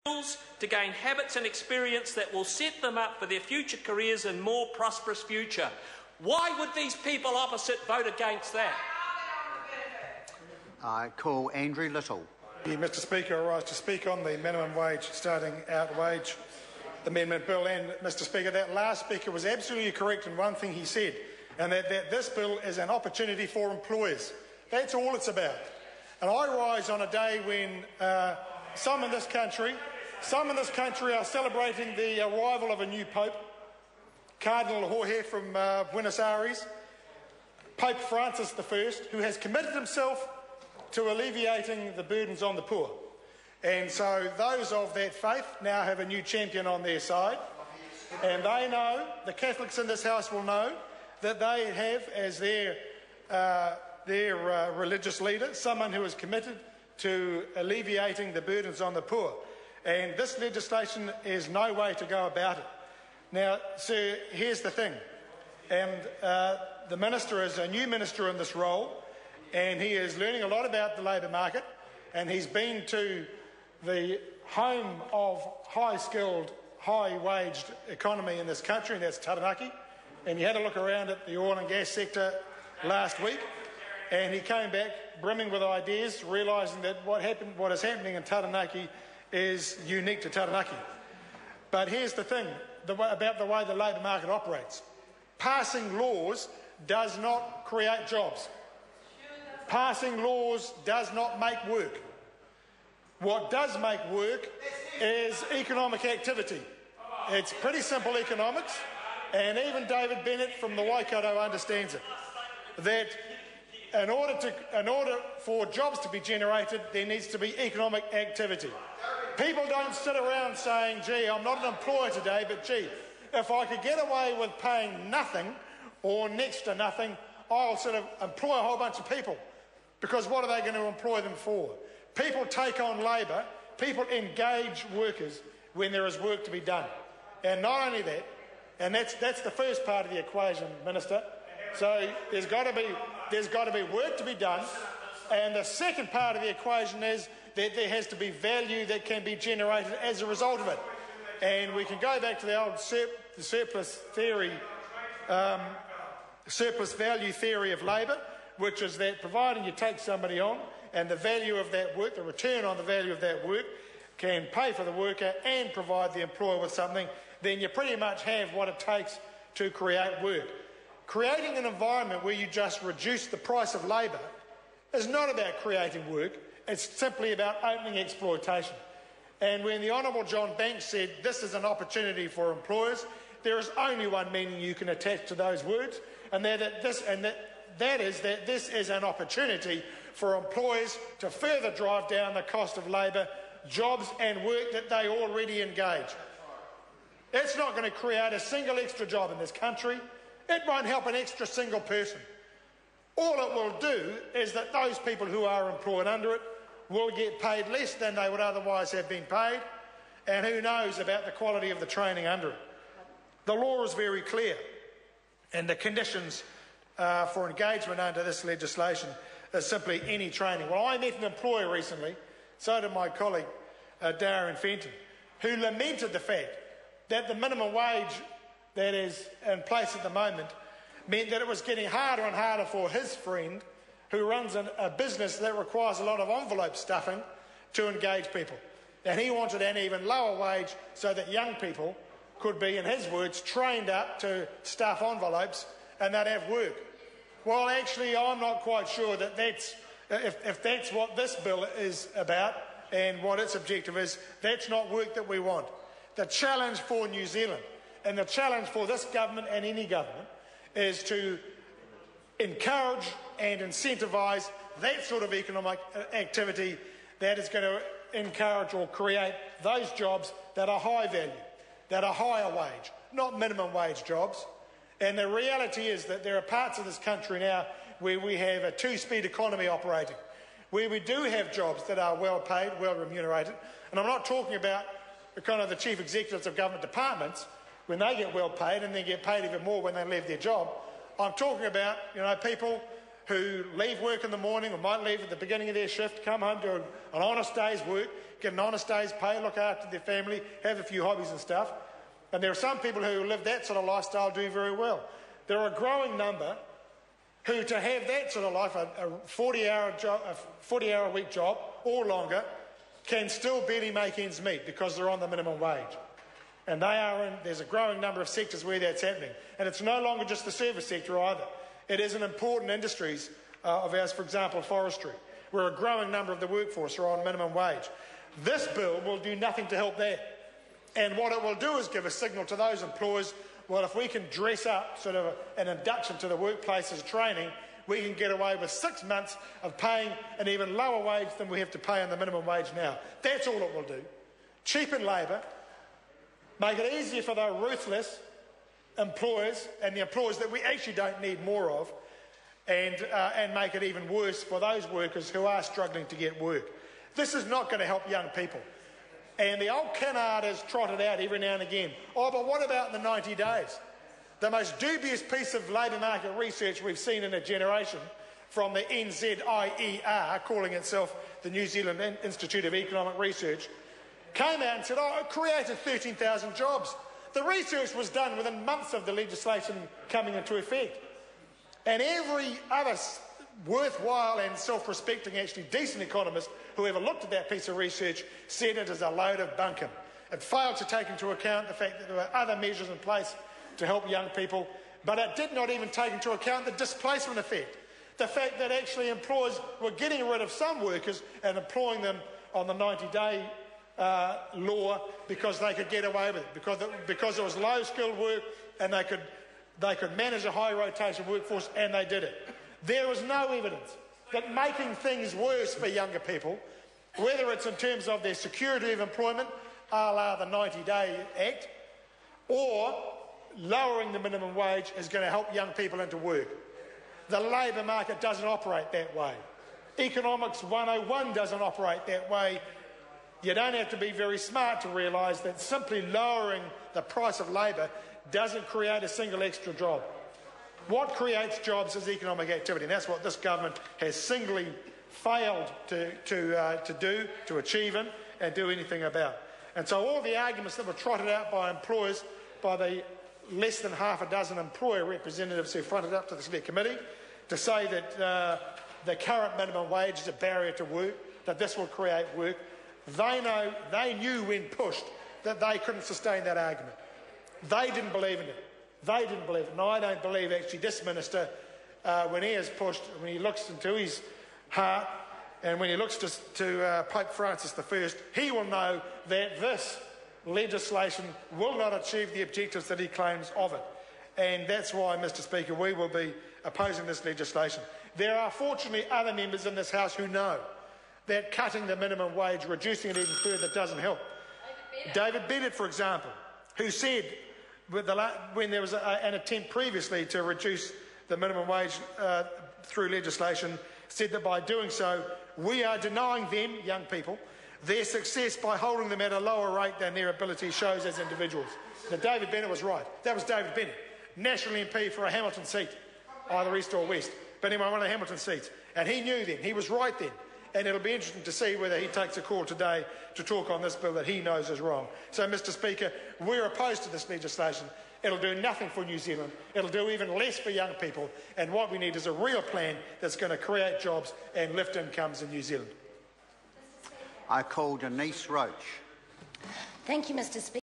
skills to gain habits and experience that will set them up for their future careers and more prosperous future. Why would these people opposite vote against that? I call Andrew Little. Mr Speaker, I rise to speak on the minimum wage, starting out wage amendment bill. And Mr Speaker, that last speaker was absolutely correct in one thing he said, and that this bill is an opportunity for employers. That's all it's about. And I rise on a day when some in this country are celebrating the arrival of a new Pope, Cardinal Jorge from Buenos Aires, Pope Francis I, who has committed himself to alleviating the burdens on the poor. And so those of that faith now have a new champion on their side, and they know, the Catholics in this House will know, that they have as their religious leader someone who is committed to alleviating the burdens on the poor. And this legislation is no way to go about it. Now, sir, here's the thing, and the minister is a new minister in this role, and he is learning a lot about the labour market, and he's been to the home of high-skilled, high-waged economy in this country, and that's Taranaki, and he had a look around at the oil and gas sector last week, and he came back brimming with ideas, realising that what is happening in Taranaki is unique to Taranaki. But here's the thing about the way the labour market operates. Passing laws does not create jobs. Passing laws does not make work. What does make work is economic activity. It's pretty simple economics, and even David Bennett from the Waikato understands it. That in order for jobs to be generated, there needs to be economic activity. People don't sit around saying, gee, I'm not an employer today, but gee, if I could get away with paying nothing or next to nothing, I'll sort of employ a whole bunch of people. Because what are they going to employ them for? People take on labour, people engage workers when there is work to be done. And not only that, and that's the first part of the equation, Minister. So there's got to be work to be done, and the second part of the equation is that there has to be value that can be generated as a result of it. And we can go back to the old surplus value theory of labour, which is that providing you take somebody on and the value of that work, the return on the value of that work, can pay for the worker and provide the employer with something, then you pretty much have what it takes to create work. Creating an environment where you just reduce the price of labour is not about creating work, it's simply about opening exploitation. And when the Honourable John Banks said this is an opportunity for employers, there is only one meaning you can attach to those words, and that is that this is an opportunity for employers to further drive down the cost of labour, jobs and work that they already engage. It's not going to create a single extra job in this country. It won't help an extra single person. All it will do is that those people who are employed under it will get paid less than they would otherwise have been paid, and who knows about the quality of the training under it. The law is very clear, and the conditions for engagement under this legislation is simply any training. Well, I met an employer recently, so did my colleague Darren Fenton, who lamented the fact that the minimum wage that is in place at the moment meant that it was getting harder and harder for his friend, who runs a business that requires a lot of envelope stuffing, to engage people. And he wanted an even lower wage so that young people could be, in his words, trained up to stuff envelopes and they'd have work. Well, actually, I'm not quite sure that if that's what this bill is about and what its objective is, that's not work that we want. The challenge for New Zealand, and the challenge for this government and any government, is to encourage and incentivise that sort of economic activity that is going to encourage or create those jobs that are high value, that are higher wage, not minimum wage jobs. And the reality is that there are parts of this country now where we have a two-speed economy operating, where we do have jobs that are well paid, well remunerated. And I'm not talking about the chief executives of government departments when they get well paid and then get paid even more when they leave their job. I'm talking about people who leave work in the morning or might leave at the beginning of their shift, come home to an honest day's work, get an honest day's pay, look after their family, have a few hobbies and stuff. And there are some people who live that sort of lifestyle do very well. There are a growing number who, to have that sort of life, a 40-hour a week job or longer, can still barely make ends meet because they're on the minimum wage. And there's a growing number of sectors where that's happening. And it's no longer just the service sector either. It is in important industries of ours, for example, forestry, where a growing number of the workforce are on minimum wage. This bill will do nothing to help that. And what it will do is give a signal to those employers, well, if we can dress up sort of an induction to the workplace as training, we can get away with 6 months of paying an even lower wage than we have to pay on the minimum wage now. That's all it will do. Cheapen labour, make it easier for the ruthless employers and the employers that we actually don't need more of, and make it even worse for those workers who are struggling to get work. This is not going to help young people. And the old canard is trotted out every now and again. Oh, but what about the 90 days? The most dubious piece of labour market research we've seen in a generation from the NZIER, calling itself the New Zealand Institute of Economic Research, came out and said, oh, it created 13,000 jobs. The research was done within months of the legislation coming into effect. And every other worthwhile and self-respecting, actually decent economist who ever looked at that piece of research said it is a load of bunkum. It failed to take into account the fact that there were other measures in place to help young people, but it did not even take into account the displacement effect. The fact that actually employers were getting rid of some workers and employing them on the 90-day law because they could get away with it, because it was low-skilled work and they could manage a high-rotation workforce, and they did it. There is no evidence that making things worse for younger people, whether it's in terms of their security of employment, a la the 90-Day Act, or lowering the minimum wage is going to help young people into work. The labour market doesn't operate that way. Economics 101 doesn't operate that way. You don't have to be very smart to realise that simply lowering the price of labour doesn't create a single extra job. What creates jobs is economic activity, and that's what this government has singly failed to achieve and do anything about. And so all the arguments that were trotted out by employers, by the less than half a dozen employer representatives who fronted up to the Select Committee to say that the current minimum wage is a barrier to work, that this will create work, they knew when pushed that they couldn't sustain that argument. They didn't believe in it. They didn't believe it. And I don't believe actually this minister, when he is pushed, when he looks into his heart and when he looks to Pope Francis I, he will know that this legislation will not achieve the objectives that he claims of it. And that's why, Mr Speaker, we will be opposing this legislation. There are fortunately other members in this House who know that cutting the minimum wage, reducing it even further, doesn't help. David Bennett, for example, who said when there was an attempt previously to reduce the minimum wage through legislation, said that by doing so, we are denying them, young people, their success by holding them at a lower rate than their ability shows as individuals. Now, David Bennett was right. That was David Bennett, National MP for a Hamilton seat, either east or west, but anyway, one of the Hamilton seats. And he knew then, he was right then. And it'll be interesting to see whether he takes a call today to talk on this bill that he knows is wrong. So, Mr Speaker, we're opposed to this legislation. It'll do nothing for New Zealand. It'll do even less for young people. And what we need is a real plan that's going to create jobs and lift incomes in New Zealand. I call Denise Roach. Thank you, Mr Speaker.